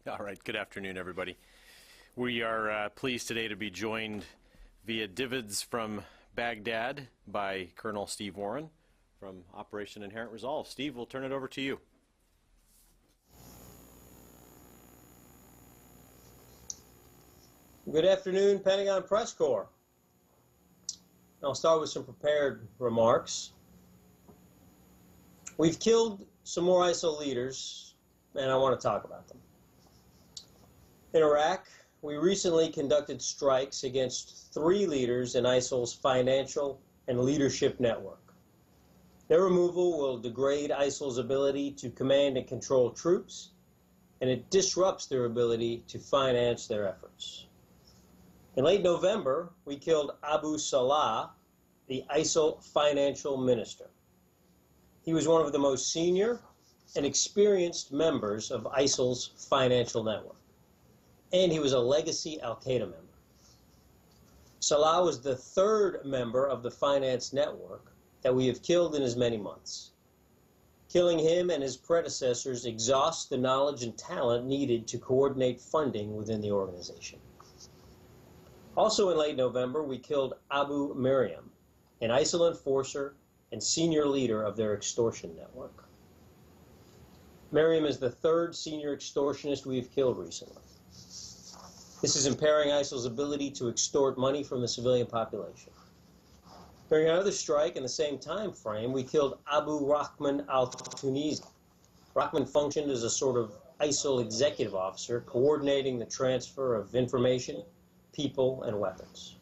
All right, good afternoon, everybody. We are pleased today to be joined via dividends from Baghdad by Colonel Steve Warren from Operation Inherent Resolve. Steve, we'll turn it over to you. Good afternoon, Pentagon Press Corps. I'll start with some prepared remarks. We've killed some more ISIL leaders, and I want to talk about them. In Iraq, we recently conducted strikes against 3 leaders in ISIL's financial and leadership network. Their removal will degrade ISIL's ability to command and control troops, and it disrupts their ability to finance their efforts. In late November, we killed Abu Salah, the ISIL financial minister. He was one of the most senior and experienced members of ISIL's financial network, and he was a legacy al-Qaeda member. Salah was the 3rd member of the finance network that we have killed in as many months. Killing him and his predecessors exhausts the knowledge and talent needed to coordinate funding within the organization. Also in late November, we killed Abu Miriam, an ISIL enforcer and senior leader of their extortion network. Miriam is the 3rd senior extortionist we have killed recently. This is impairing ISIL's ability to extort money from the civilian population. During another strike in the same time frame, we killed Abu Rahman al-Tunisi. Rahman functioned as a sort of ISIL executive officer, coordinating the transfer of information, people, and weapons.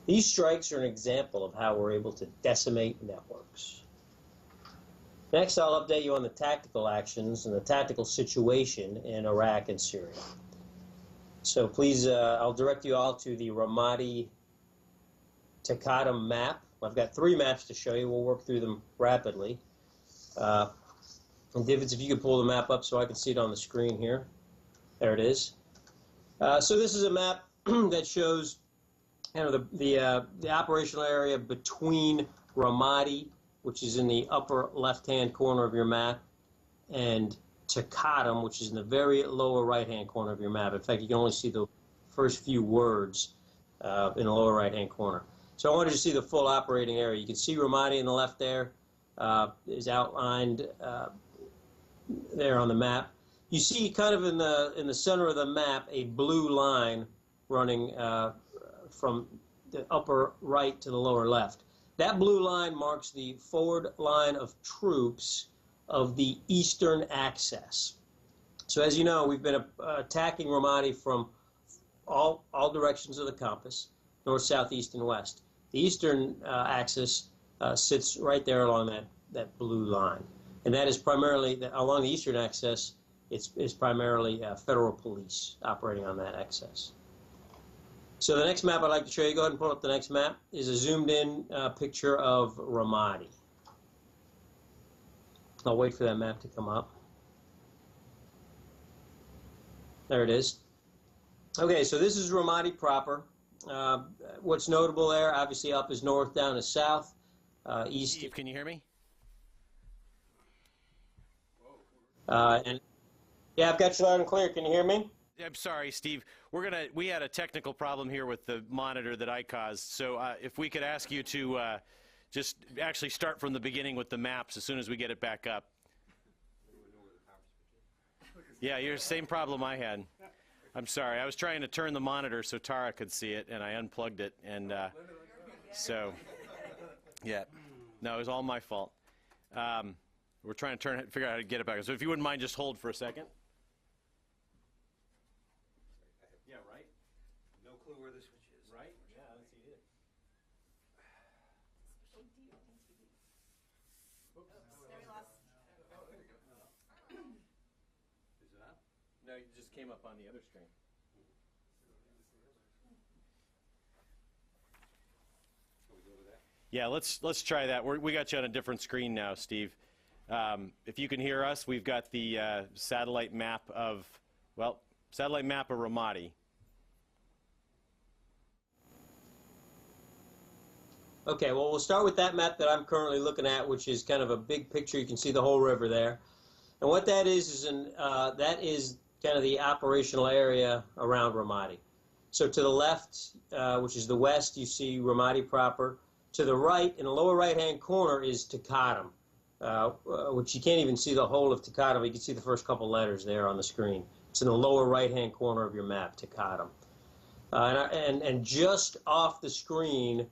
These strikes are an example of how we're able to decimate networks. Next, I'll update you on the tactical actions and the tactical situation in Iraq and Syria. So please, I'll direct you all to the Ramadi-Taqadum map. I've got 3 maps to show you. We'll work through them rapidly. And Divots, if you could pull the map up so I can see it on the screen here. There it is. So this is a map that shows the operational area between Ramadi, which is in the upper left-hand corner of your map, and Taqadum, which is in the very lower right-hand corner of your map. In fact, you can only see the first few words in the lower right-hand corner. So I wanted you to see the full operating area. You can see Ramadi in the left there, is outlined there on the map. You see kind of in the center of the map a blue line running from the upper right to the lower left. That blue line marks the forward line of troops of the eastern axis. So as you know, we've been attacking Ramadi from all directions of the compass, north, south, east, and west. The eastern axis sits right there along that blue line. And that is primarily, along the eastern axis, it's primarily federal police operating on that axis. So the next map I'd like to show you, go ahead and pull up the next map, is a zoomed-in picture of Ramadi. I'll wait for that map to come up. There it is. Okay, so this is Ramadi proper. What's notable there, obviously up is north, down is south, east. Steve, can you hear me? And yeah, I've got you loud and clear. Can you hear me? I'm sorry, Steve. We had a technical problem here with the monitor that I caused. So if we could ask you to just actually start from the beginning with the maps as soon as we get it back up. Yeah, you're the same problem I had. I'm sorry. I was trying to turn the monitor so Tara could see it, and I unplugged it, and so yeah, no, it was all my fault. We're trying to figure out how to get it back. So if you wouldn't mind, just hold for a second. Yeah, right. No clue where the switch is. Right? Yeah, let's see it. Is it up? No, it just came up on the other screen. Shall we go with that? Yeah, let's try that. We got you on a different screen now, Steve. If you can hear us, we've got the satellite map of Ramadi. Okay, well, we'll start with that map that I'm currently looking at, which is kind of a big picture. You can see the whole river there. And what that is that is kind of the operational area around Ramadi. So to the left, which is the west, you see Ramadi proper. To the right, in the lower right-hand corner, is Taqadum, which you can't even see the whole of Taqadum. You can see the first couple letters there on the screen. It's in the lower right-hand corner of your map, Taqadum. And just off the screen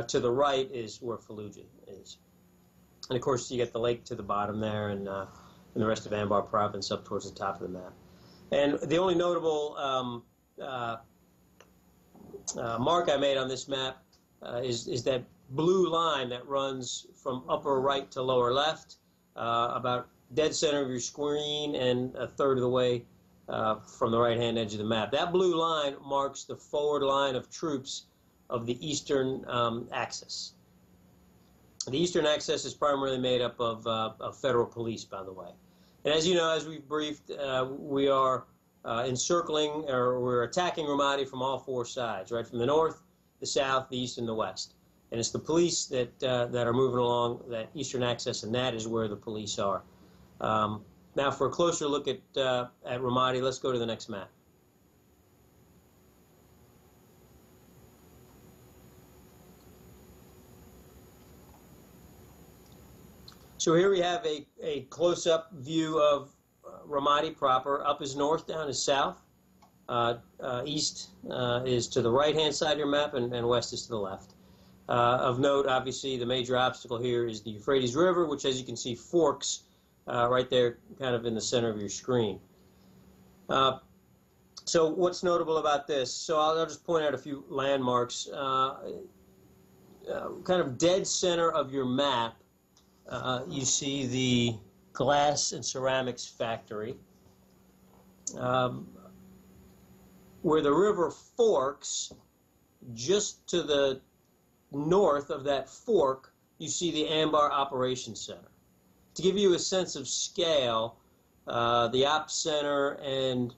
to the right is where Fallujah is. And of course, you get the lake to the bottom there, and the rest of Anbar province up towards the top of the map. And the only notable mark I made on this map is that blue line that runs from upper right to lower left, about dead center of your screen and a third of the way from the right-hand edge of the map. That blue line marks the forward line of troops of the eastern axis. The eastern axis is primarily made up of federal police, by the way. And as you know, as we've briefed, we are encircling, or we're attacking Ramadi from all four sides, right? From the north, the south, the east, and the west. And it's the police that are moving along that eastern axis, and that is where the police are. Now, for a closer look at Ramadi, let's go to the next map. So here we have a close-up view of Ramadi proper. Up is north, down is south. East is to the right-hand side of your map, and west is to the left. Of note, obviously, the major obstacle here is the Euphrates River, which, as you can see, forks right there kind of in the center of your screen. So what's notable about this? So I'll just point out a few landmarks. Kind of dead center of your map, you see the glass and ceramics factory. Where the river forks, just to the north of that fork, you see the Anbar Operations Center. To give you a sense of scale, the Ops Center and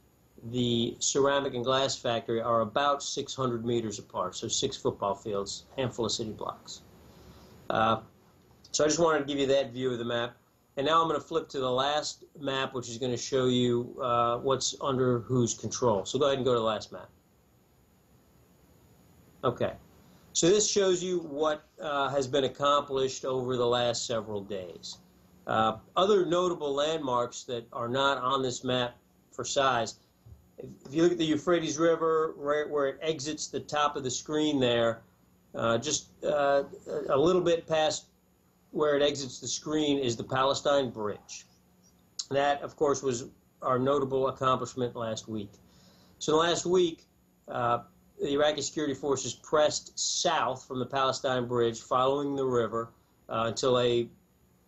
the ceramic and glass factory are about 600 meters apart, so 6 football fields, handful of city blocks. So I just wanted to give you that view of the map. And now I'm going to flip to the last map, which is going to show you what's under whose control. So go ahead and go to the last map. Okay. So this shows you what has been accomplished over the last several days. Other notable landmarks that are not on this map for size, if you look at the Euphrates River, right where it exits the top of the screen there, just a little bit past where it exits the screen is the Palestine Bridge. That, of course, was our notable accomplishment last week. So last week, the Iraqi security forces pressed south from the Palestine Bridge, following the river, until they,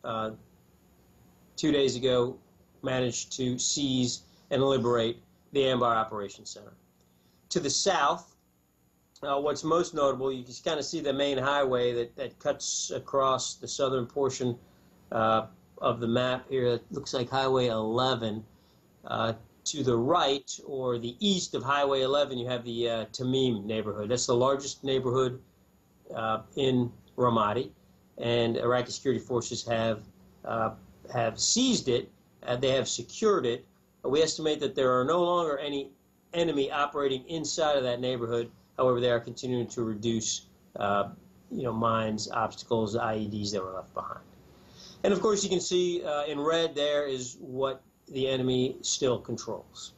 2 days ago, managed to seize and liberate the Anbar Operations Center. To the south, what's most notable, you can kind of see the main highway that cuts across the southern portion of the map here. It looks like Highway 11. To the right, or the east of Highway 11, you have the Tamim neighborhood. That's the largest neighborhood in Ramadi, and Iraqi security forces have seized it. They have secured it. We estimate that there are no longer any enemy operating inside of that neighborhood. However, they are continuing to reduce, mines, obstacles, IEDs that were left behind. And of course, you can see in red there is what the enemy still controls.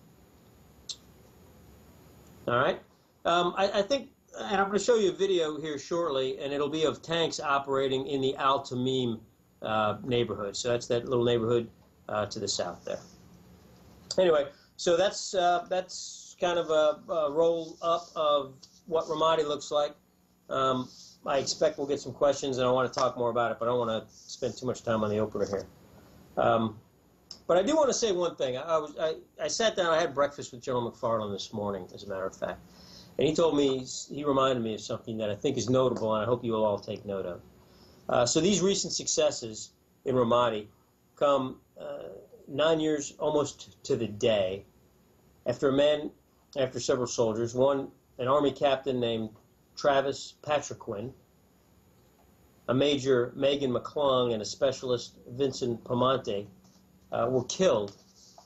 All right. I think, and I'm going to show you a video here shortly, and it'll be of tanks operating in the Al Tamim neighborhood. So that's that little neighborhood to the south there. Anyway, so that's kind of a roll up of what Ramadi looks like. I expect we'll get some questions, and I want to talk more about it, but I don't want to spend too much time on the opener here. But I do want to say one thing. I sat down, I had breakfast with General McFarland this morning, as a matter of fact, and he told me, he reminded me of something that I think is notable, and I hope you will all take note of. So these recent successes in Ramadi come 9 years almost to the day after several soldiers, one, an Army captain named Travis Patriquin, a Major Megan McClung, and a Specialist Vincent Pamonte were killed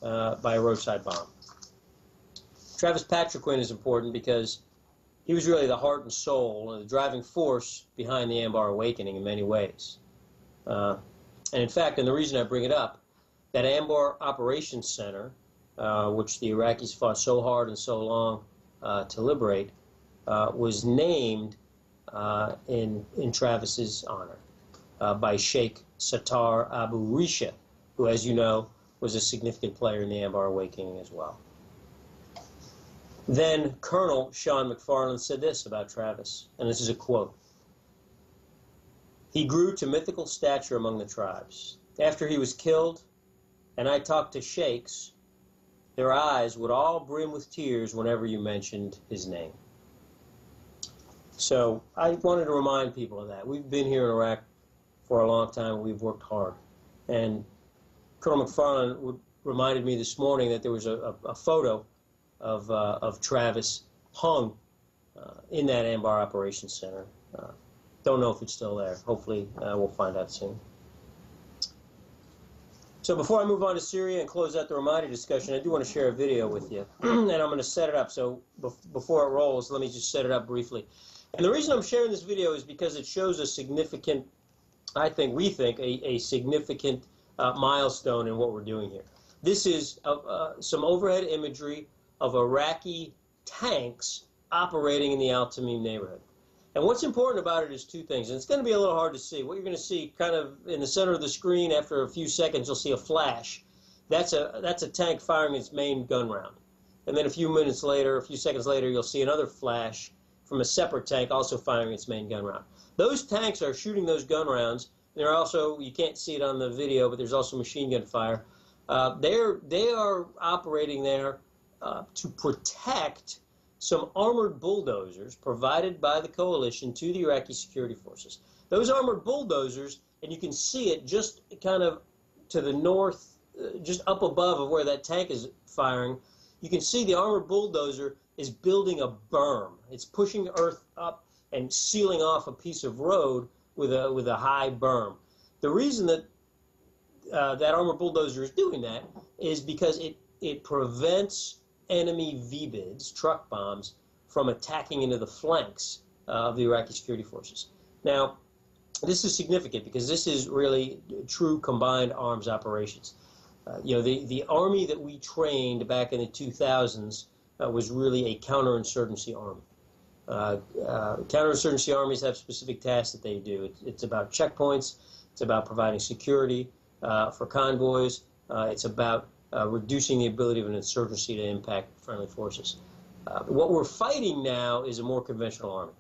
by a roadside bomb. Travis Patriquin is important because he was really the heart and soul and the driving force behind the Anbar awakening in many ways. And in fact, and the reason I bring it up, that Anbar Operations Center, which the Iraqis fought so hard and so long to liberate, was named in Travis's honor by Sheikh Sattar Abu Risha, who, as you know, was a significant player in the Anbar awakening as well. Then Colonel Sean McFarland said this about Travis, and this is a quote. "He grew to mythical stature among the tribes. After he was killed, and I talked to sheikhs, their eyes would all brim with tears whenever you mentioned his name." So I wanted to remind people of that. We've been here in Iraq for a long time, and we've worked hard. And Colonel McFarland reminded me this morning that there was a photo of Travis hung in that Anbar Operations Center. Don't know if it's still there. Hopefully we'll find out soon. So before I move on to Syria and close out the reminder discussion, I do want to share a video with you. And I'm going to set it up. So before it rolls, let me just set it up briefly. And the reason I'm sharing this video is because it shows a significant, we think, a significant milestone in what we're doing here. This is some overhead imagery of Iraqi tanks operating in the Al Tamim neighborhood. And what's important about it is two things, and it's going to be a little hard to see. What you're going to see kind of in the center of the screen, after a few seconds, you'll see a flash. That's a tank firing its main gun round. And then a few seconds later, you'll see another flash from a separate tank also firing its main gun round. Those tanks are shooting those gun rounds. They're also, you can't see it on the video, but there's also machine gun fire. They are operating there to protect some armored bulldozers provided by the coalition to the Iraqi security forces. Those armored bulldozers, and you can see it just kind of to the north, just up above of where that tank is firing, you can see the armored bulldozer is building a berm. It's pushing earth up and sealing off a piece of road with a high berm. The reason that that armored bulldozer is doing that is because it prevents enemy VBIDs, truck bombs, from attacking into the flanks of the Iraqi security forces. Now, this is significant because this is really true combined arms operations. The army that we trained back in the 2000s was really a counterinsurgency army. Counterinsurgency armies have specific tasks that they do. It's about checkpoints. It's about providing security for convoys. It's about reducing the ability of an insurgency to impact friendly forces. What we're fighting now is a more conventional army,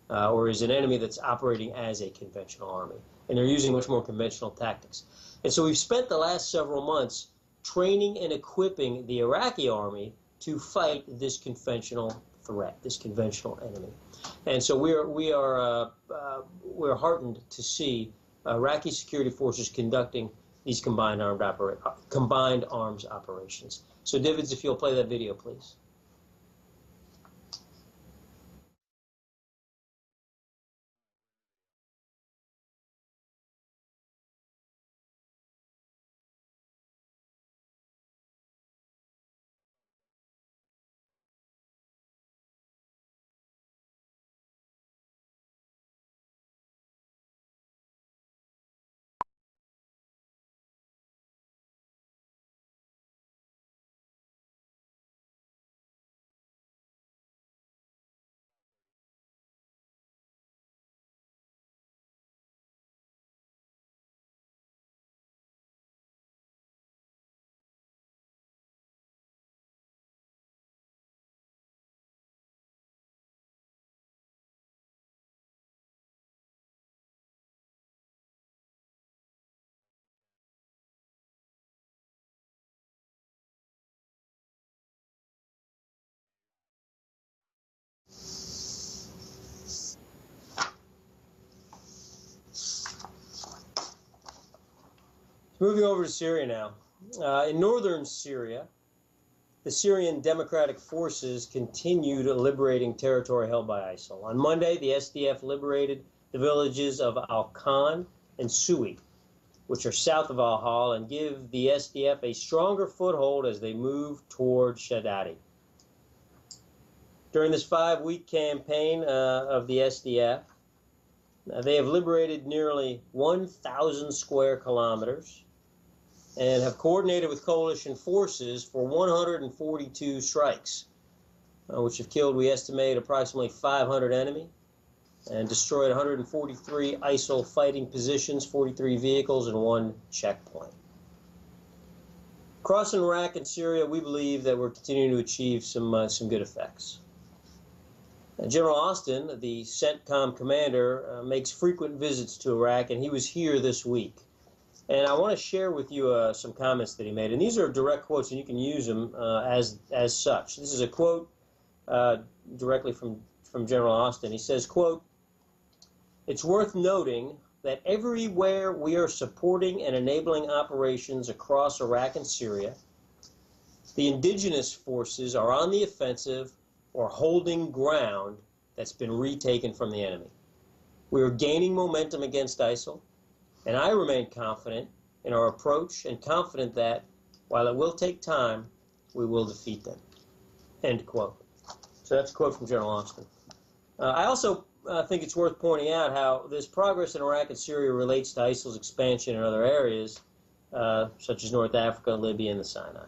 or is an enemy that's operating as a conventional army, and they're using much more conventional tactics. And so we've spent the last several months training and equipping the Iraqi army to fight this conventional threat, this conventional enemy. And so we're heartened to see Iraqi security forces conducting these combined arms operations. So, Divids, if you'll play that video, please. Moving over to Syria now. In northern Syria, the Syrian Democratic Forces continued liberating territory held by ISIL. On Monday, the SDF liberated the villages of Al-Khan and Sui. which are south of Al-Hol, and give the SDF a stronger foothold as they move toward Shadadi. During this 5-week campaign of the SDF, they have liberated nearly 1,000 square kilometers and have coordinated with coalition forces for 142 strikes, which have killed, we estimate, approximately 500 enemy and destroyed 143 ISIL fighting positions, 43 vehicles, and 1 checkpoint. Across Iraq and Syria, we believe that we're continuing to achieve some good effects. General Austin, the CENTCOM commander, makes frequent visits to Iraq, and he was here this week. And I want to share with you some comments that he made. And these are direct quotes, and you can use them as such. This is a quote directly from General Austin. He says, quote, "It's worth noting that everywhere we are supporting and enabling operations across Iraq and Syria, the indigenous forces are on the offensive or holding ground that's been retaken from the enemy. We are gaining momentum against ISIL, and I remain confident in our approach and confident that, while it will take time, we will defeat them." End quote. So that's a quote from General Austin. I also think it's worth pointing out how this progress in Iraq and Syria relates to ISIL's expansion in other areas, such as North Africa, Libya, and the Sinai.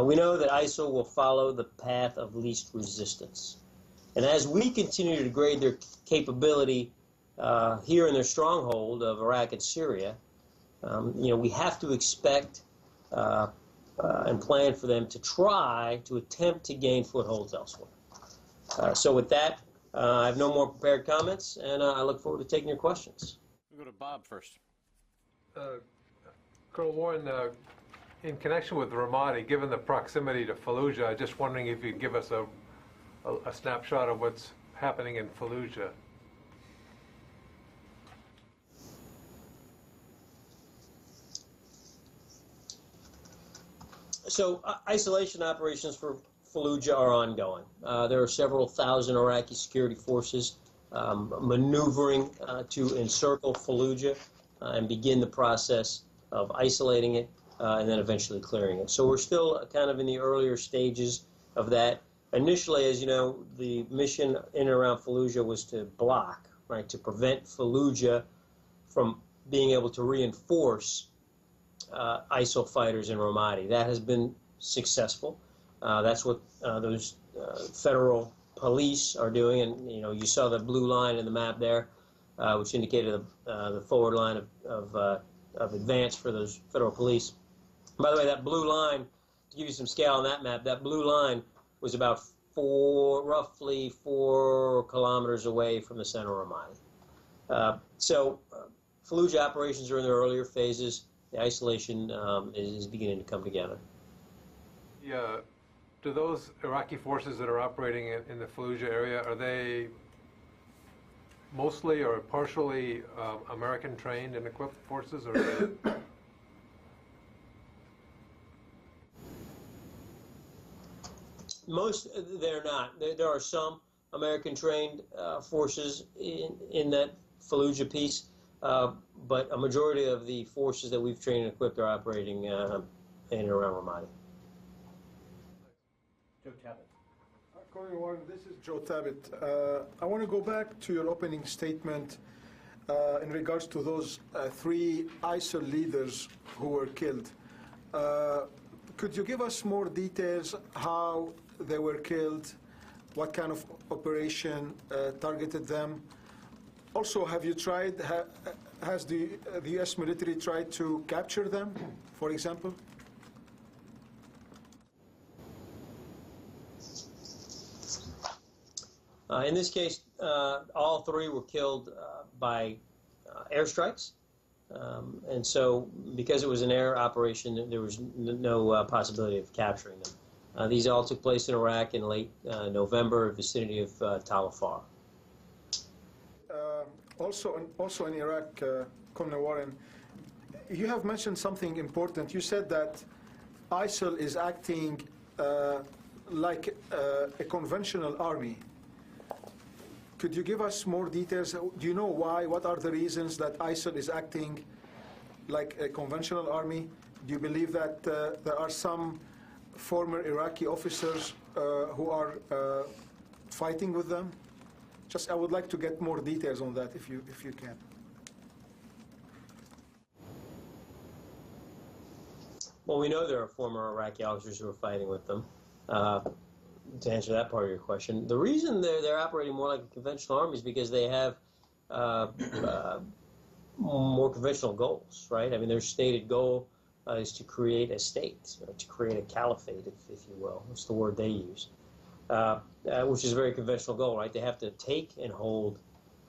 We know that ISIL will follow the path of least resistance. And as we continue to degrade their capability here in their stronghold of Iraq and Syria, we have to expect and plan for them to try to attempt to gain footholds elsewhere. So with that, I have no more prepared comments, and I look forward to taking your questions. We'll go to Bob first. Colonel Warren, in connection with Ramadi, given the proximity to Fallujah, I'm just wondering if you could give us a snapshot of what's happening in Fallujah. So isolation operations for Fallujah are ongoing. There are several thousand Iraqi security forces maneuvering to encircle Fallujah and begin the process of isolating it and then eventually clearing it. So we're still kind of in the earlier stages of that. Initially, as you know, the mission in and around Fallujah was to block, right, to prevent Fallujah from being able to reinforce ISIL fighters in Ramadi. That has been successful. That's what those federal police are doing, and you saw the blue line in the map there, which indicated the forward line of advance for those federal police. By the way, that blue line, to give you some scale on that map, that blue line was about roughly 4 kilometers away from the center of Ramadi. So Fallujah operations are in their earlier phases. The isolation is beginning to come together. Yeah. Do those Iraqi forces that are operating in the Fallujah area, are they mostly or partially American trained and equipped forces, or Most, they're not. There are some American trained forces in that Fallujah piece, but a majority of the forces that we've trained and equipped are operating in and around Ramadi. Joe Tabbitt. Colonel Warren, this is Joe Tabbitt. I want to go back to your opening statement in regards to those 3 ISIL leaders who were killed. Could you give us more details how they were killed, what kind of operation targeted them? Also, have you tried, has the U.S. military tried to capture them, for example? In this case, all 3 were killed by airstrikes. And so, because it was an air operation, there was no possibility of capturing them. These all took place in Iraq in late November, vicinity of Tal Afar. Also in Iraq, Colonel Warren, you have mentioned something important. You said that ISIL is acting like a conventional army. Could you give us more details? Do you know why? What are the reasons that ISIL is acting like a conventional army? Do you believe that there are some former Iraqi officers who are fighting with them? Just, I would like to get more details on that if you can. Well, we know there are former Iraqi officers who are fighting with them. To answer that part of your question, the reason they're operating more like a conventional army is because they have more conventional goals, right? I mean, their stated goal is to create a state, to create a caliphate, if you will. That's the word they use, which is a very conventional goal, right? They have to take and hold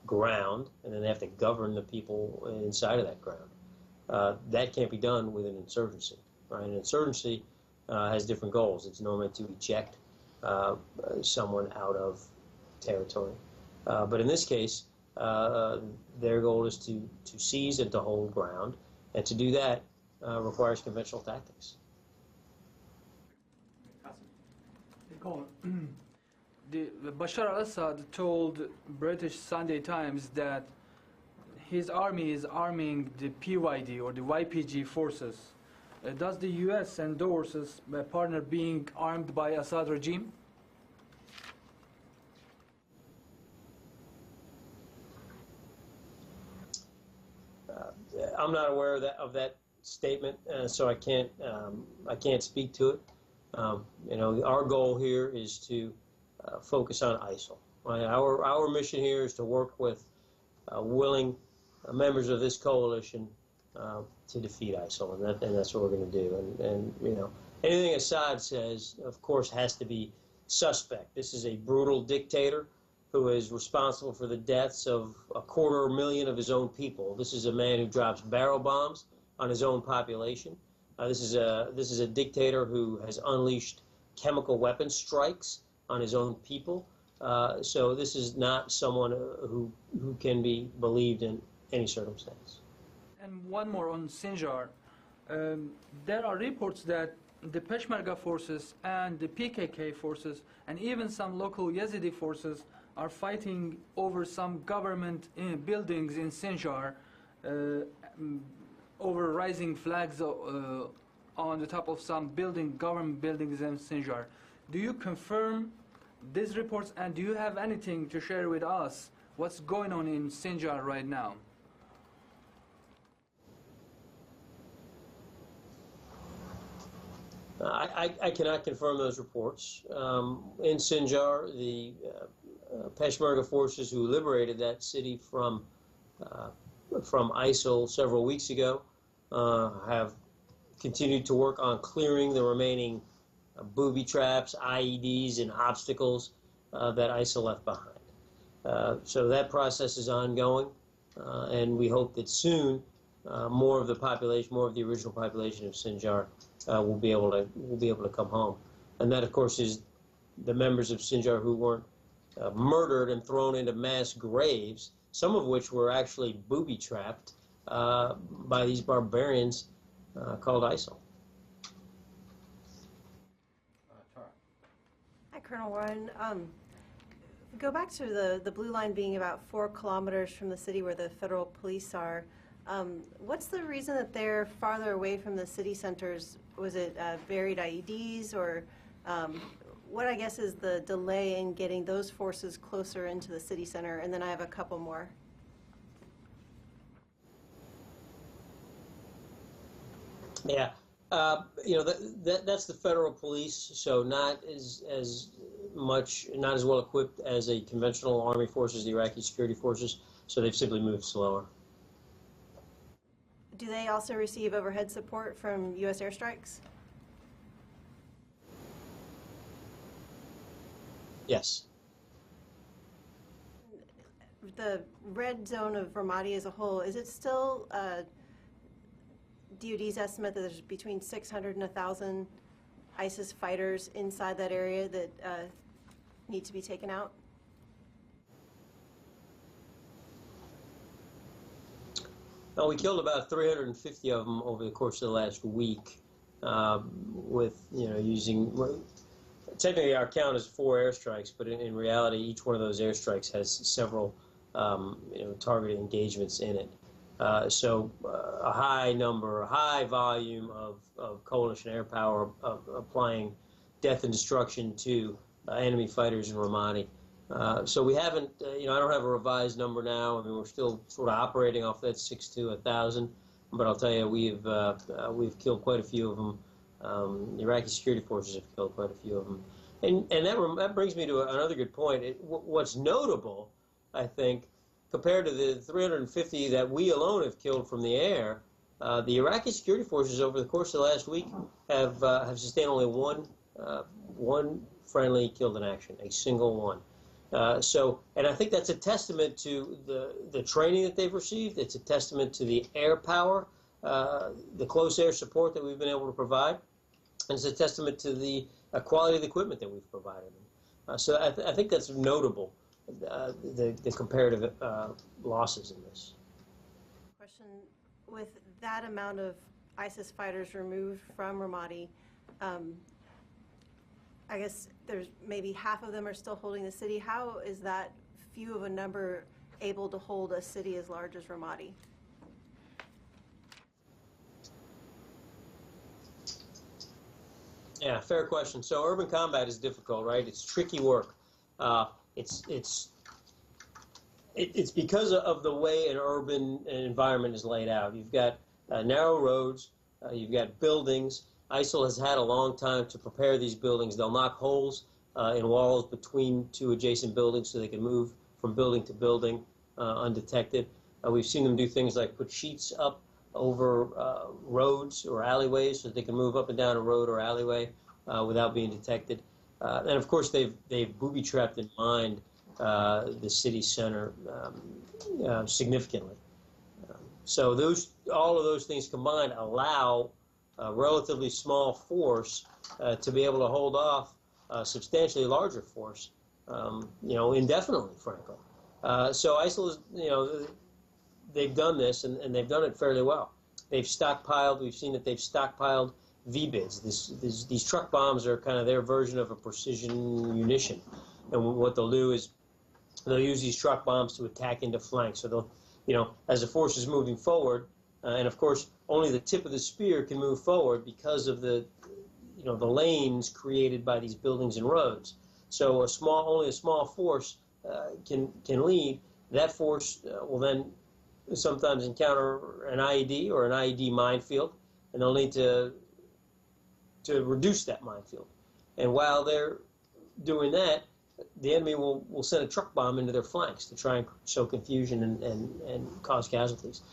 ground, and then they have to govern the people inside of that ground. That can't be done with an insurgency, right? An insurgency has different goals. It's normally to eject someone out of territory. But in this case, their goal is to seize and to hold ground, and to do that requires conventional tactics. Bashar al-Assad told British Sunday Times that his army is arming the PYD or the YPG forces. Does the U.S. endorse a partner being armed by Assad regime? I'm not aware of that statement, so I can't speak to it. You know, our goal here is to focus on ISIL. Right? Our mission here is to work with willing members of this coalition to defeat ISIL, and that's what we're going to do. And you know, anything Assad says, of course, has to be suspect. This is a brutal dictator who is responsible for the deaths of 250,000 of his own people. This is a man who drops barrel bombs on his own population. This is a dictator who has unleashed chemical weapon strikes on his own people. So this is not someone who can be believed in any circumstance. And one more on Sinjar. There are reports that the Peshmerga forces and the PKK forces and even some local Yazidi forces are fighting over some government buildings in Sinjar, over rising flags on the top of some government buildings in Sinjar. Do you confirm these reports, and do you have anything to share with us what's going on in Sinjar right now? I cannot confirm those reports. In Sinjar, the Peshmerga forces who liberated that city from ISIL several weeks ago have continued to work on clearing the remaining booby traps, IEDs, and obstacles that ISIL left behind. So that process is ongoing, and we hope that soon more of the population, more of the original population of Sinjar, will be able to come home. And that, of course, is the members of Sinjar who weren't murdered and thrown into mass graves, some of which were actually booby-trapped by these barbarians called ISIL. Hi, Colonel Warren. Go back to the blue line being about 4 kilometers from the city where the federal police are. What's the reason that they're farther away from the city centers? Was it buried IEDs, or what, I guess, is the delay in getting those forces closer into the city center? And then I have a couple more. Yeah, you know, that's the federal police, so not as well equipped as a conventional army forces, the Iraqi security forces, so they've simply moved slower. Do they also receive overhead support from U.S. airstrikes? Yes. The red zone of Ramadi as a whole, is it still DoD's estimate that there's between 600 and 1,000 ISIS fighters inside that area that need to be taken out? Well, we killed about 350 of them over the course of the last week, with, you know, using, technically our count is 4 airstrikes, but in reality, each one of those airstrikes has several, you know, targeted engagements in it. So a high number, a high volume of coalition air power applying death and destruction to enemy fighters in Ramadi. So we haven't, I don't have a revised number now. I mean, we're still sort of operating off that 6 to 1,000, but I'll tell you, we've killed quite a few of them. The Iraqi security forces have killed quite a few of them. And that brings me to another good point. What's notable, I think, compared to the 350 that we alone have killed from the air, the Iraqi security forces over the course of the last week have sustained only one friendly killed in action, a single one. And I think that's a testament to the training that they've received. It's a testament to the air power, the close air support that we've been able to provide. And it's a testament to the quality of the equipment that we've provided them. So I think that's notable, the comparative losses in this. Question, with that amount of ISIS fighters removed from Ramadi, I guess there's maybe half of them are still holding the city. How is that few of a number able to hold a city as large as Ramadi? Yeah, fair question. So urban combat is difficult, right? It's tricky work. It's because of the way an urban environment is laid out. You've got narrow roads, you've got buildings. ISIL has had a long time to prepare these buildings. They'll knock holes in walls between two adjacent buildings so they can move from building to building undetected. We've seen them do things like put sheets up over roads or alleyways so that they can move up and down a road or alleyway without being detected. And of course, they've booby-trapped and mined the city center significantly. So all of those things combined allow a relatively small force to be able to hold off a substantially larger force, indefinitely, frankly. So ISIL is, they've done this, and they've done it fairly well. They've stockpiled. We've seen that they've stockpiled VBIDs. These truck bombs are kind of their version of a precision munition. And what they'll do is they'll use these truck bombs to attack into flanks. So they'll, as the force is moving forward, and of course, only the tip of the spear can move forward because of the lanes created by these buildings and roads. So only a small force can lead. That force will then sometimes encounter an IED or an IED minefield, and they'll need to reduce that minefield. And while they're doing that, the enemy will send a truck bomb into their flanks to try and sow confusion and cause casualties.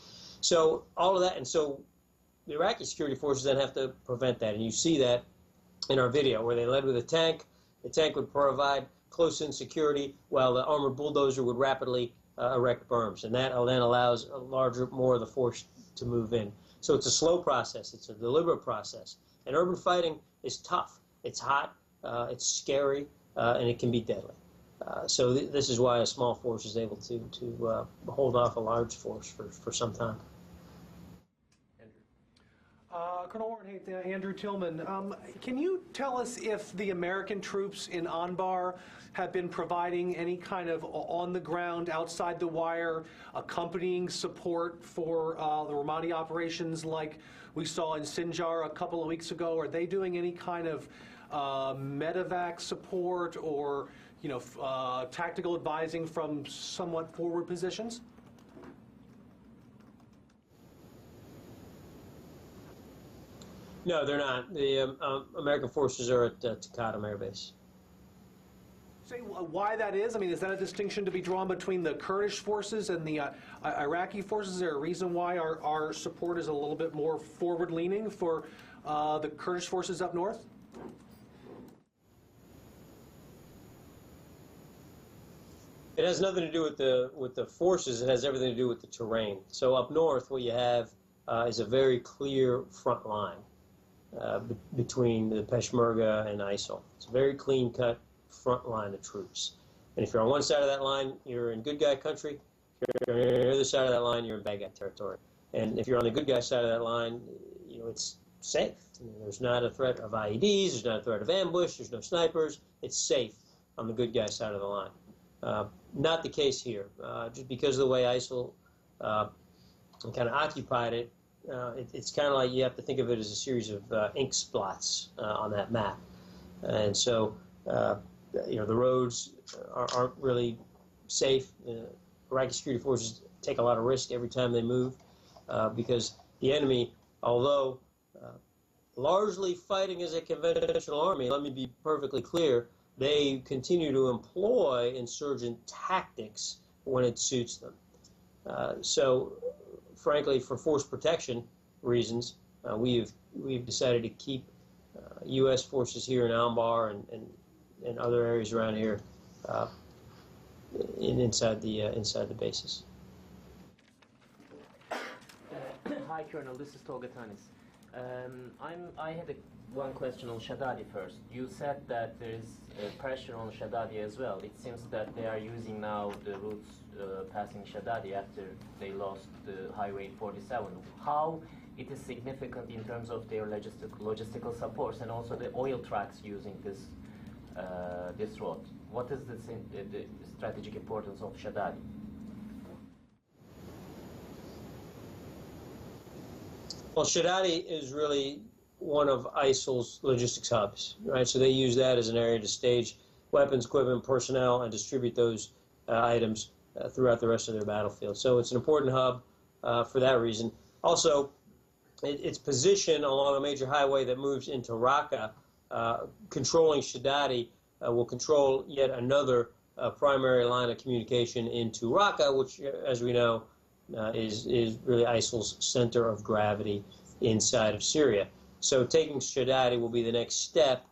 So all of that, and so the Iraqi security forces then have to prevent that, and you see that in our video where they led with a tank. The tank would provide close-in security while the armored bulldozer would rapidly erect berms, and that then allows more of the force to move in. So it's a slow process. It's a deliberate process. And urban fighting is tough. It's hot. It's scary, and it can be deadly. So this is why a small force is able to hold off a large force for some time. Colonel Warren, hey, Andrew Tillman. Can you tell us if the American troops in Anbar have been providing any kind of on-the-ground, outside-the-wire, accompanying support for the Ramadi operations like we saw in Sinjar a couple of weeks ago? Are they doing any kind of medevac support or tactical advising from somewhat forward positions? No, they're not. The American forces are at Taqadum Air Base. Say why that is? I mean, is that a distinction to be drawn between the Kurdish forces and the Iraqi forces? Is there a reason why our support is a little bit more forward-leaning for the Kurdish forces up north? It has nothing to do with the forces. It has everything to do with the terrain. So up north, what you have is a very clear front line between the Peshmerga and ISIL. It's a very clean-cut front line of troops. And if you're on one side of that line, you're in good guy country. If you're on the other side of that line, you're in bad guy territory. And if you're on the good guy side of that line, it's safe. I mean, there's not a threat of IEDs. There's not a threat of ambush. There's no snipers. It's safe on the good guy side of the line. Not the case here, just because of the way ISIL and kind of occupied it, it's kind of like you have to think of it as a series of ink spots on that map. And so, the roads aren't really safe. Iraqi security forces take a lot of risk every time they move because the enemy, although largely fighting as a conventional army, let me be perfectly clear, they continue to employ insurgent tactics when it suits them. So, frankly, for force protection reasons, we've decided to keep U.S. forces here in Anbar and other areas around here inside the bases. Hi, Colonel. This is Tolga Tanis. I had one question on Shaddadi first. You said that there is pressure on Shaddadi as well. It seems that they are using now the routes passing Shaddadi after they lost the Highway 47. How it is significant in terms of their logistical supports and also the oil trucks using this road? What is the strategic importance of Shaddadi? Well, Shaddadi is really one of ISIL's logistics hubs, right? So they use that as an area to stage weapons, equipment, personnel, and distribute those items throughout the rest of their battlefield. So it's an important hub for that reason. Also, its position along a major highway that moves into Raqqa, controlling Shaddadi will control yet another primary line of communication into Raqqa, which, as we know, is really ISIL's center of gravity inside of Syria. So taking Shaddadi will be the next step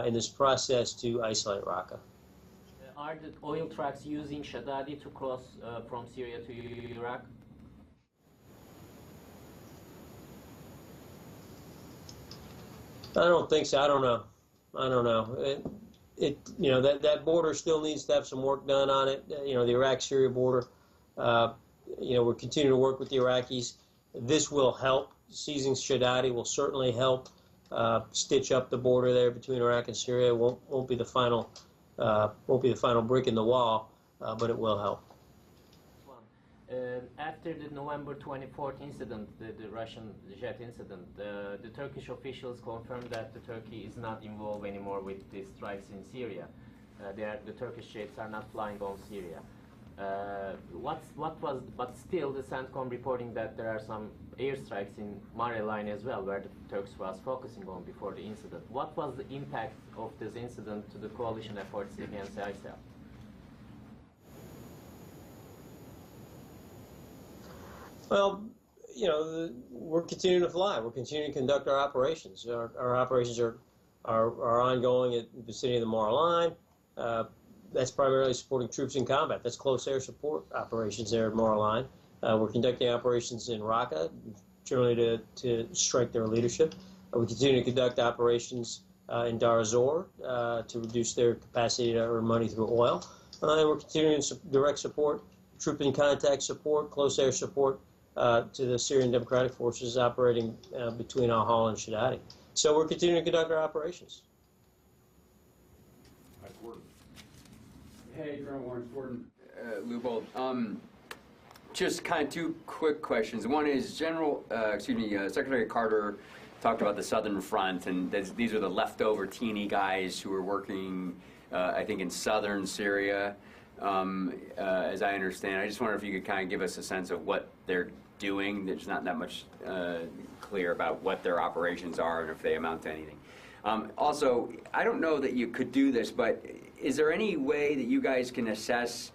in this process to isolate Raqqa. Are the oil trucks using Shaddadi to cross from Syria to Iraq? I don't think so. I don't know. That border still needs to have some work done on it. The Iraq-Syria border. We're continuing to work with the Iraqis. This will help. Seizing Shaddadi will certainly help stitch up the border there between Iraq and Syria. It won't be the final brick in the wall, but it will help. After the November 24th incident, the Russian jet incident, the Turkish officials confirmed that the Turkey is not involved anymore with the strikes in Syria. The Turkish jets are not flying on Syria. But still the CENTCOM reporting that there are some airstrikes in Mare Line as well, where the Turks was focusing on before the incident. What was the impact of this incident to the coalition efforts against ISIL? Well, we're continuing to fly. We're continuing to conduct our operations. Our operations are ongoing at the vicinity of the Mare Line. That's primarily supporting troops in combat. That's close air support operations there at Mare Line. We're conducting operations in Raqqa, generally to strike their leadership. We continue to conduct operations in Dar ez-Zor to reduce their capacity to earn money through oil. And we're continuing direct support, troop in contact support, close air support to the Syrian Democratic Forces operating between Al-Hol and Shaddadi. So we're continuing to conduct our operations. Hey, Colonel Lawrence Gordon. Leupold. Just kind of two quick questions. One is Secretary Carter talked about the Southern Front, and these are the leftover teeny guys who are working, I think, in southern Syria, as I understand. I just wonder if you could kind of give us a sense of what they're doing. There's not that much clear about what their operations are and if they amount to anything. Also, I don't know that you could do this, but is there any way that you guys can assess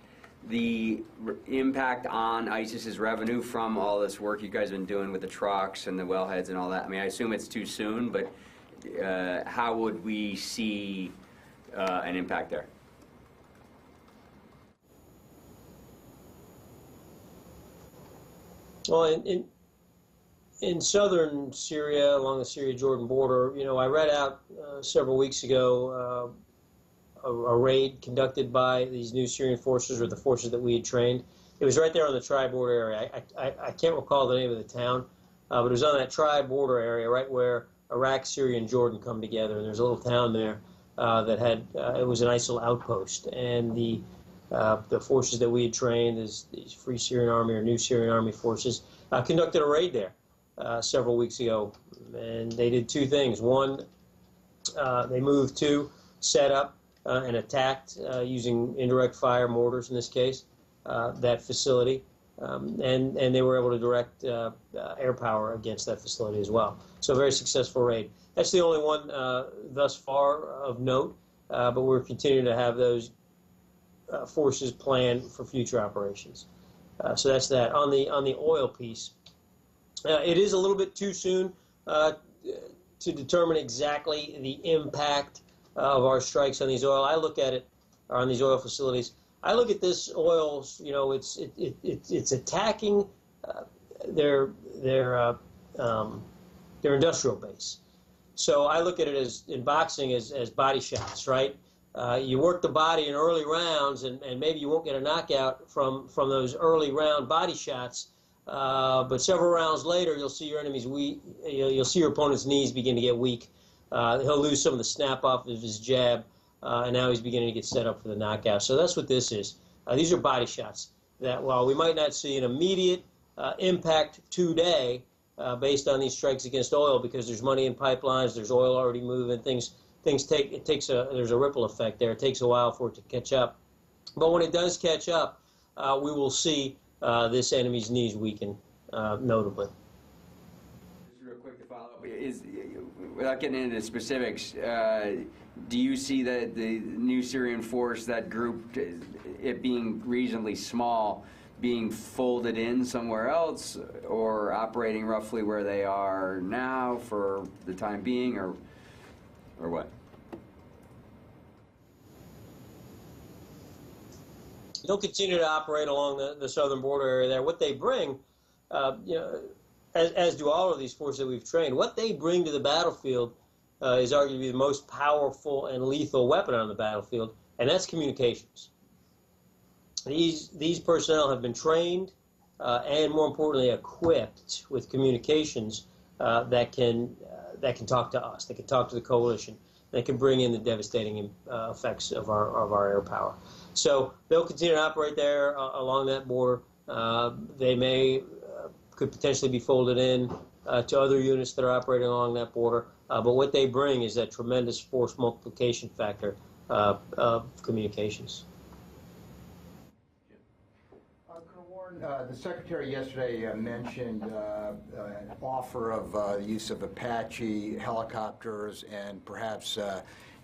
the impact on ISIS's revenue from all this work you guys have been doing with the trucks and the wellheads and all that? I mean, I assume it's too soon, but how would we see an impact there? Well, in southern Syria, along the Syria-Jordan border, I read out several weeks ago a raid conducted by these new Syrian forces, or the forces that we had trained. It was right there on the tri-border area. I can't recall the name of the town, but it was on that tri-border area, right where Iraq, Syria, and Jordan come together. And there's a little town there that had, it was an ISIL outpost. And the the forces that we had trained, these Free Syrian Army or New Syrian Army forces, conducted a raid there several weeks ago. And they did two things. One, they moved to set up and attacked using indirect fire mortars in this case, that facility. And they were able to direct air power against that facility as well. So a very successful raid. That's the only one thus far of note, but we're continuing to have those forces planned for future operations. So that's that. On the oil piece, it is a little bit too soon to determine exactly the impact of our strikes on these oil. I look at it, or on these oil facilities. I look at this oil. You know, it's attacking their industrial base. So I look at it as in boxing as body shots, right? You work the body in early rounds, and maybe you won't get a knockout from those early round body shots. But several rounds later, you'll see your enemy's weak. You'll see your opponent's knees begin to get weak. He'll lose some of the snap off of his jab, and now he's beginning to get set up for the knockout. So that's what this is. These are body shots that, while we might not see an immediate impact today based on these strikes against oil, because there's money in pipelines, there's oil already moving, there's a ripple effect there. It takes a while for it to catch up. But when it does catch up, we will see this enemy's knees weaken notably. Just real quick to follow up, without getting into specifics, do you see that the new Syrian force, that group, it being reasonably small, being folded in somewhere else, or operating roughly where they are now for the time being, or what? They'll continue to operate along the southern border area there. What they bring, you know, as do all of these forces that we've trained, what they bring to the battlefield is arguably the most powerful and lethal weapon on the battlefield, and that's communications. These personnel have been trained and, more importantly, equipped with communications that can talk to us, that can talk to the coalition, that can bring in the devastating effects of our air power. So they'll continue to operate there along that border. They could potentially be folded in to other units that are operating along that border. But what they bring is that tremendous force multiplication factor of communications. Colonel Warren, the Secretary yesterday mentioned an offer of the use of Apache helicopters and perhaps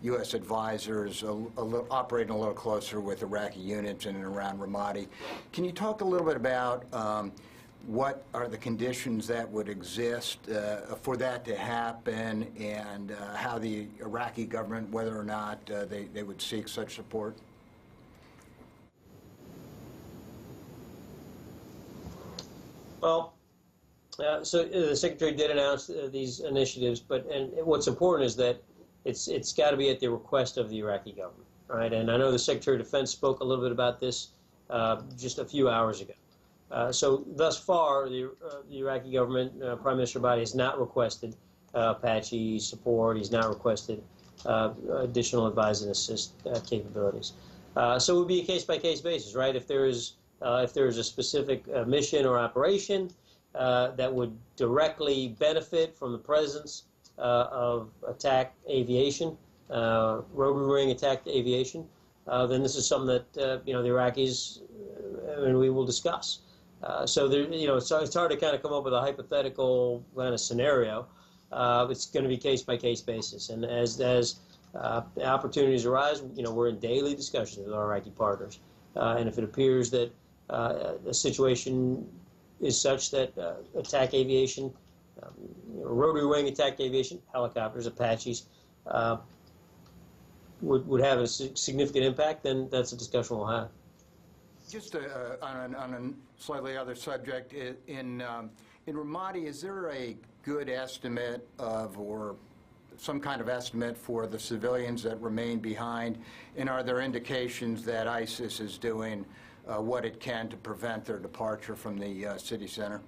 U.S. advisors operating a little closer with Iraqi units in and around Ramadi. Can you talk a little bit about what are the conditions that would exist for that to happen, and how the Iraqi government, whether or not they would seek such support? Well, so the Secretary did announce these initiatives, and what's important is that it's got to be at the request of the Iraqi government, right? And I know the Secretary of Defense spoke a little bit about this just a few hours ago. So thus far, the Iraqi government, Prime Minister Abadi, has not requested Apache support. He's not requested additional advise and assist capabilities. So it would be a case-by-case basis, right? If there is a specific mission or operation that would directly benefit from the presence of attack aviation, rotary wing attack aviation, then this is something that the Iraqis and we will discuss. So there, it's hard to kind of come up with a hypothetical kind of scenario. It's going to be case-by-case basis, and as opportunities arise, we're in daily discussions with our Iraqi partners, and if it appears that the situation is such that attack aviation, rotary wing attack aviation, helicopters, Apaches, would have a significant impact, then that's a discussion we'll have. Just on a slightly other subject, in Ramadi, is there a good estimate of, or some kind of estimate for the civilians that remain behind, and are there indications that ISIS is doing what it can to prevent their departure from the city center?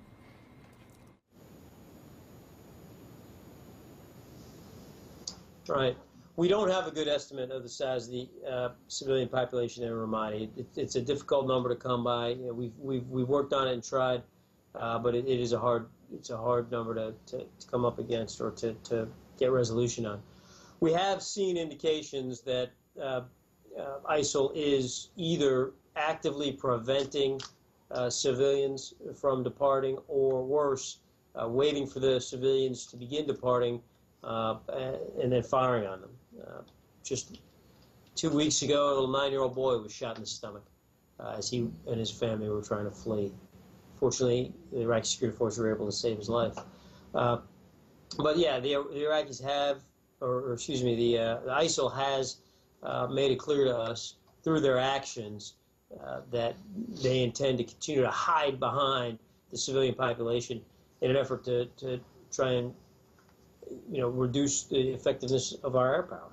Right. We don't have a good estimate of the size of the civilian population in Ramadi. It's a difficult number to come by. You know, we've worked on it and tried, but it is a hard number to come up against or to get resolution on. We have seen indications that ISIL is either actively preventing civilians from departing, or worse, waiting for the civilians to begin departing and then firing on them. Just 2 weeks ago, a little 9-year-old boy was shot in the stomach as he and his family were trying to flee. Fortunately, the Iraqi security forces were able to save his life. But yeah, the Iraqis have, or excuse me, the ISIL has made it clear to us through their actions that they intend to continue to hide behind the civilian population in an effort to try and, you know, reduce the effectiveness of our air power.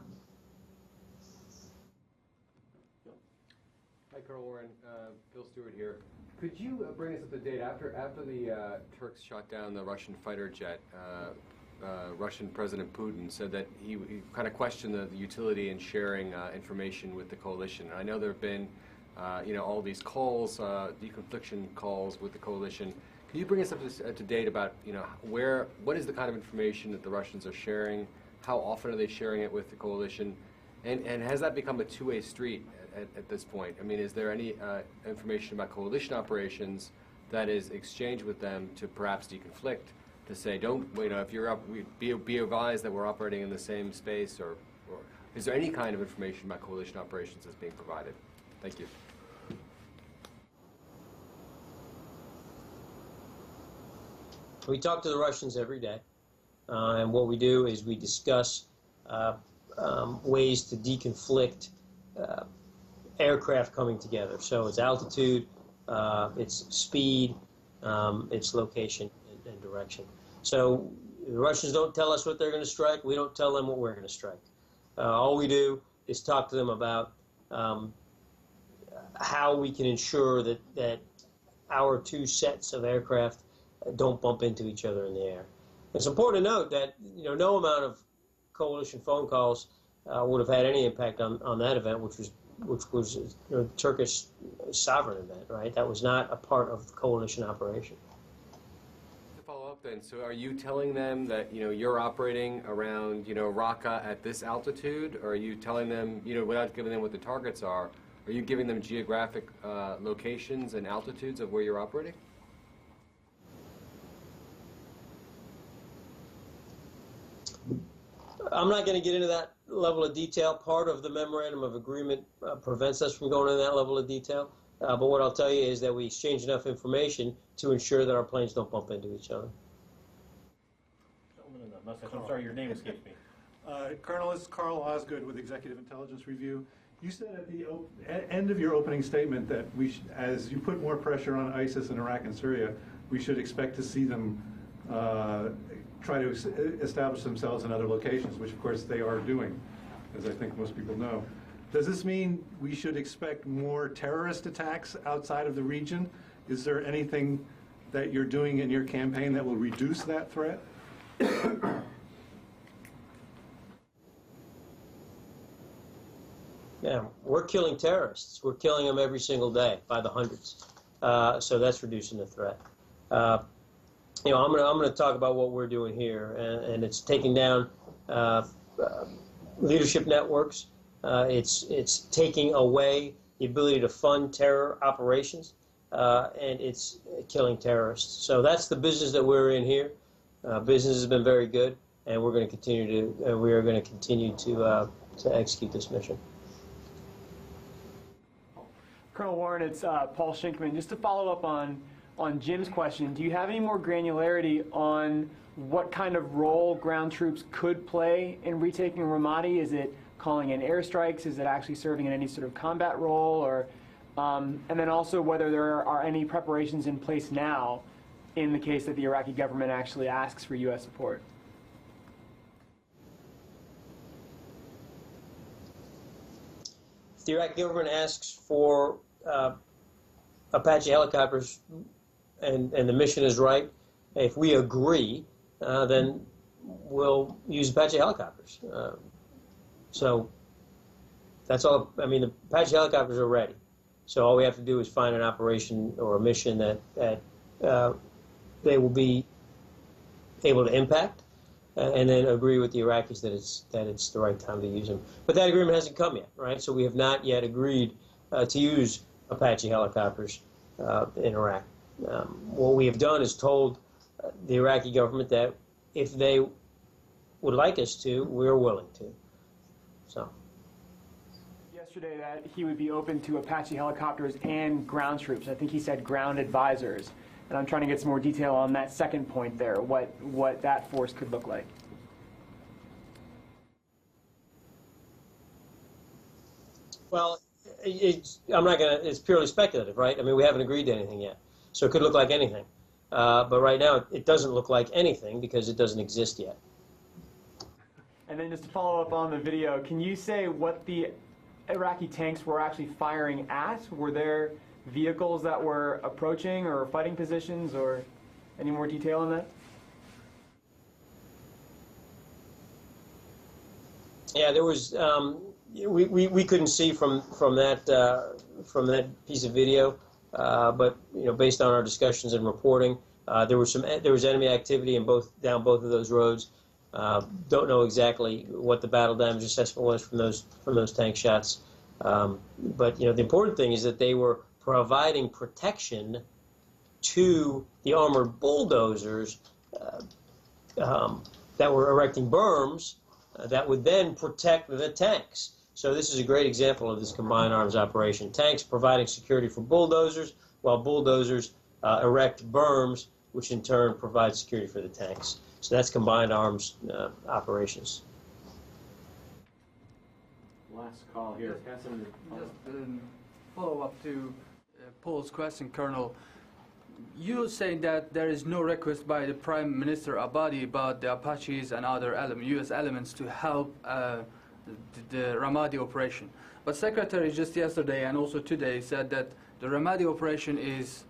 Hi, Colonel Warren. Bill Stewart here. Could you bring us up to date after the Turks shot down the Russian fighter jet? Russian President Putin said that he kind of questioned the utility in sharing information with the coalition. And I know there have been, you know, all these calls, deconfliction calls with the coalition. Can you bring us up to date about, you know, what is the kind of information that the Russians are sharing? How often are they sharing it with the coalition? And has that become a two-way street at this point? I mean, is there any information about coalition operations that is exchanged with them to perhaps deconflict, to say, don't, you know, if you're up, be advised that we're operating in the same space, or is there any kind of information about coalition operations that's being provided? Thank you. We talk to the Russians every day, and what we do is we discuss ways to deconflict aircraft coming together. So it's altitude, it's speed, it's location and direction. So the Russians don't tell us what they're going to strike. We don't tell them what we're going to strike. All we do is talk to them about how we can ensure that our two sets of aircraft don't bump into each other in the air. It's important to note that, you know, no amount of coalition phone calls would have had any impact on that event, which was a Turkish sovereign event, right? That was not a part of the coalition operation. To follow up then, so are you telling them that, you know, you're operating around, you know, Raqqa at this altitude, or are you telling them, you know, without giving them what the targets are you giving them geographic locations and altitudes of where you're operating? I'm not going to get into that level of detail. Part of the memorandum of agreement prevents us from going into that level of detail. But what I'll tell you is that we exchange enough information to ensure that our planes don't bump into each other. Gentleman in the mustache. I'm sorry, your name escapes me. Colonel, this is Carl Osgood with Executive Intelligence Review. You said at the end of your opening statement that as you put more pressure on ISIS in Iraq and Syria, we should expect to see them try to establish themselves in other locations, which of course they are doing, as I think most people know. Does this mean we should expect more terrorist attacks outside of the region? Is there anything that you're doing in your campaign that will reduce that threat? Yeah, we're killing terrorists. We're killing them every single day by the hundreds. So that's reducing the threat. You know, I'm gonna talk about what we're doing here, and it's taking down leadership networks. It's taking away the ability to fund terror operations, and it's killing terrorists. So that's the business that we're in here. Business has been very good, and we're going to continue to. We are going to continue to execute this mission. Colonel Warren, it's Paul Shinkman. Just to follow up on Jim's question, do you have any more granularity on what kind of role ground troops could play in retaking Ramadi? Is it calling in airstrikes? Is it actually serving in any sort of combat role? Or, and then also whether there are any preparations in place now in the case that the Iraqi government actually asks for U.S. support? If the Iraqi government asks for Apache helicopters and the mission is right, if we agree, then we'll use Apache helicopters. So that's all. I mean, the Apache helicopters are ready. So all we have to do is find an operation or a mission that they will be able to impact, and then agree with the Iraqis that it's the right time to use them. But that agreement hasn't come yet, right? So we have not yet agreed to use Apache helicopters in Iraq. What we have done is told the Iraqi government that if they would like us to, we're willing to. So. Yesterday that he would be open to Apache helicopters and ground troops. I think he said ground advisors. And I'm trying to get some more detail on that second point there, what that force could look like. Well, I'm not going to, it's purely speculative, right? I mean, we haven't agreed to anything yet. So it could look like anything. But right now, it doesn't look like anything because it doesn't exist yet. And then just to follow up on the video, can you say what the Iraqi tanks were actually firing at? Were there vehicles that were approaching or fighting positions, or any more detail on that? Yeah, there was. We couldn't see from that piece of video, but based on our discussions and reporting, there was enemy activity down both of those roads. Don't know exactly what the battle damage assessment was from those tank shots, but the important thing is that they were providing protection to the armored bulldozers that were erecting berms that would then protect the tanks. So this is a great example of this combined arms operation. Tanks providing security for bulldozers, while bulldozers erect berms, which in turn provide security for the tanks. So that's combined arms operations. Last call here. Just follow up to Paul's question, Colonel. You saying that there is no request by the Prime Minister Abadi about the Apaches and other U.S. elements to help the Ramadi operation. But Secretary just yesterday and also today said that the Ramadi operation is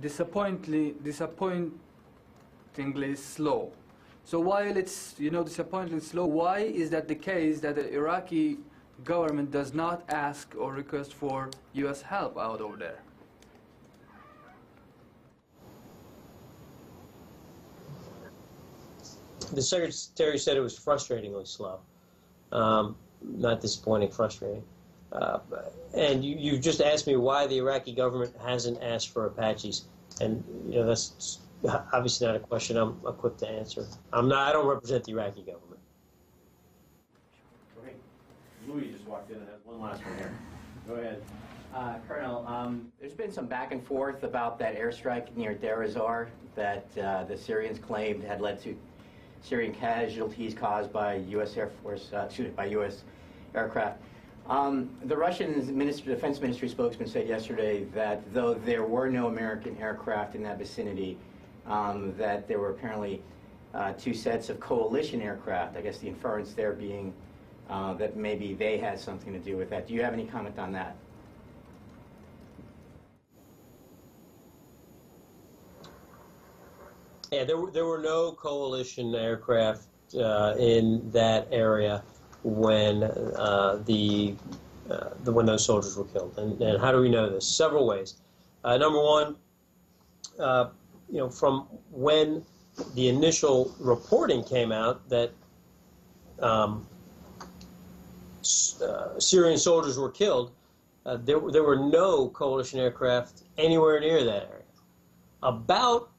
disappointingly slow. So while it's disappointingly slow, why is that the case that the Iraqi government does not ask or request for U.S. help out over there? The Secretary said it was frustratingly slow. Not disappointing, frustrating. And you just asked me why the Iraqi government hasn't asked for Apaches, and that's obviously not a question I'm equipped to answer. I don't represent the Iraqi government. Okay. Louis just walked in and has one last one here. Go ahead. Colonel, there's been some back and forth about that airstrike near Deir ez-Zor that the Syrians claimed had led to Syrian casualties caused by U.S. Air Force, by U.S. aircraft. The Russian Defense Ministry spokesman said yesterday that though there were no American aircraft in that vicinity, that there were apparently two sets of coalition aircraft. I guess the inference there being that maybe they had something to do with that. Do you have any comment on that? Yeah, there were no coalition aircraft in that area when when those soldiers were killed. And how do we know this? Several ways. Number one, from when the initial reporting came out that Syrian soldiers were killed, there were no coalition aircraft anywhere near that area. About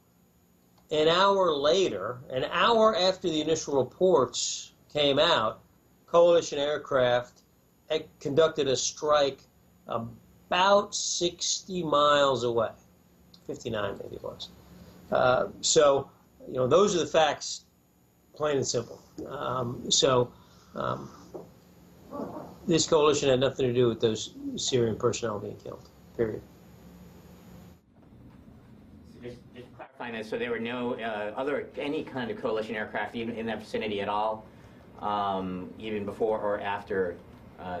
an hour later, an hour after the initial reports came out, coalition aircraft conducted a strike about 60 miles away, 59 maybe it was. So, those are the facts, plain and simple. This coalition had nothing to do with those Syrian personnel being killed, period. Clarifying that, so there were no any kind of coalition aircraft even in that vicinity at all, even before or after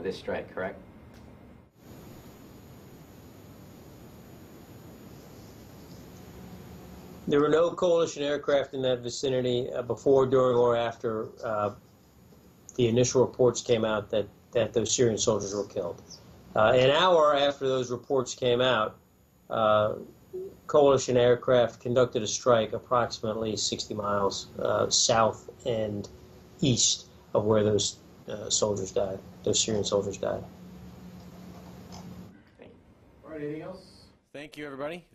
this strike, correct? There were no coalition aircraft in that vicinity before, during, or after the initial reports came out that those Syrian soldiers were killed. An hour after those reports came out, coalition aircraft conducted a strike approximately 60 miles south and east of where those soldiers died, those Syrian soldiers died. All right, anything else? Thank you, everybody.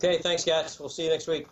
Okay, thanks, guys. We'll see you next week.